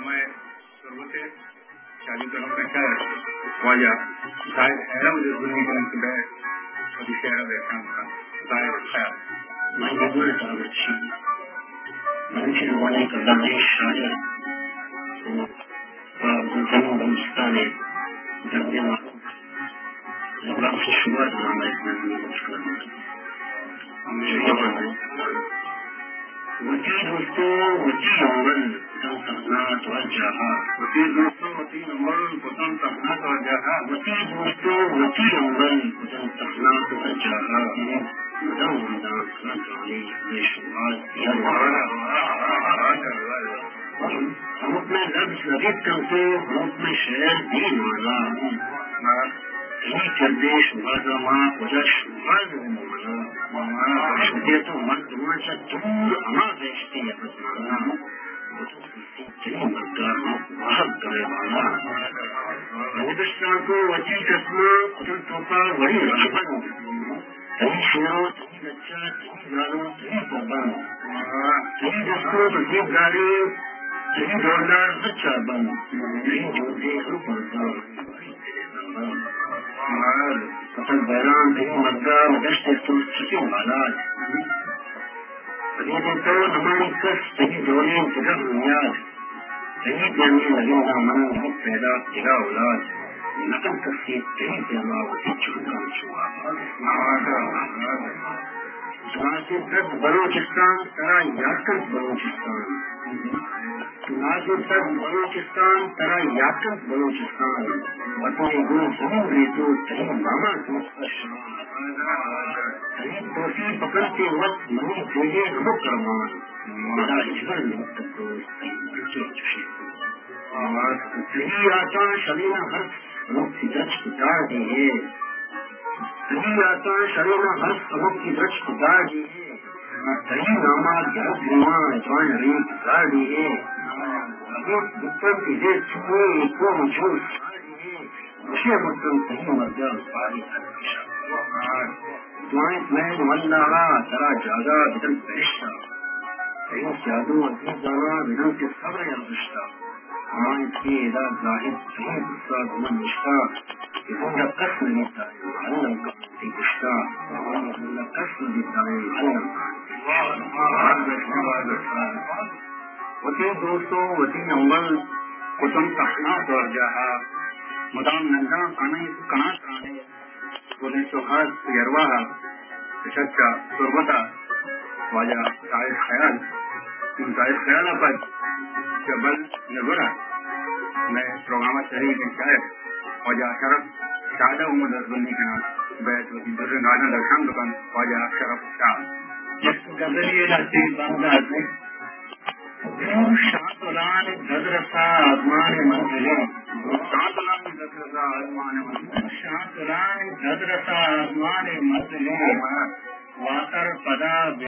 میں ضرورت شادی کرنے کا وجہ ظاہر ہے مجھے دنیا کے انتباہ ابھی شہر بیٹھا ہوں ظاہر ہے میں جب اچھی منشی والی کردانی شاعر بلوچستان درجے لگا سے شروعات نام وتی دوستوں وتی عمل تخنات وجہا وتی دوستوں وتی عمل پسند تخنات وجہا وتی دوستوں وتی عمل پسند تخنات وجہا مدام مدام سنتانی بے شمار ہم اپنے لفظ لبیت کرتے ہم اپنے شعر دین والا کہیں چردے شمازہ ماں کجا شماز مانا شدے تو مرد ماچا دور اما بیشتی ہے بسمانا وہ تو سلسی چلی مردار واحد کرے والا ہندوستان کو وچی قسمہ قتل توپا وڑی رحمت تھی شیروں تھی بچہ تھی گاروں تھی پابند تھی دستوں تھی گاری تھی دوردار بچہ بند تھی جوتے ہم پردار قتل بیران تھی مردار دشت تو چکی مالات تھی تو ہماری کس تھی دوری جگہ بنیاد تھی پیانی لگنگا من بہت پیدا تیرا اولاد نقل کسی تھی پیما وتی چونکا چوا ناصر تک بلوچستان ترا یاکت بلوچستان ناصر تک بلوچستان ترا یاکت بلوچستان وطن گل زمین ریتو تھی ماما دوست شمان تھی توسی پکڑتے وقت منی جوئے نمک کرمان مدا اجبر نمک دوست تھی بچے چشے تھی آتا شلینا حرف سمک کی درچ کتار دی ہے تھی آتا شلینا حرف سمک کی درچ کتار دی ہے تھی ناما جہت ریما جوان ریت کتار دی ہے اگر دکتر کی دیر چھوئے ایکو مجھول مشے مطلب تھی مردہ پاری حرکشا دوائیں میں واللہ ترا جاگا بدل پرشتہ تھی سیادو عزیز دانا بدل کے صبر یادشتہ ہمائیں تھی ادا ظاہد تھی بساد من نشتہ کہ ہنگا قسم لیتا ہے محلم کا تی گشتہ ہنگا قسم لیتا ہے محلم کا وتی دوستوں وتی عمل قسم تخنات ورجہا مدام نندام آنے کنات رانے بولے سوخات یرواہا شچا تربتا واجہ ظاہر خیال ان ظاہر خیال پر جبل نگرہ میں پروگرامہ شہری کے شاعر واجہ شرف شادہ امود ازبنی کنا بیت وزی درن راجہ درشان دکن واجہ شرف شاہ جس گزریے لاتی باندھا سے شاطلان گزرسا آزمان منزلے شاطلان گزرسا آزمان منزلے شاطلان گزرسا آزمان منزلے واتر پدا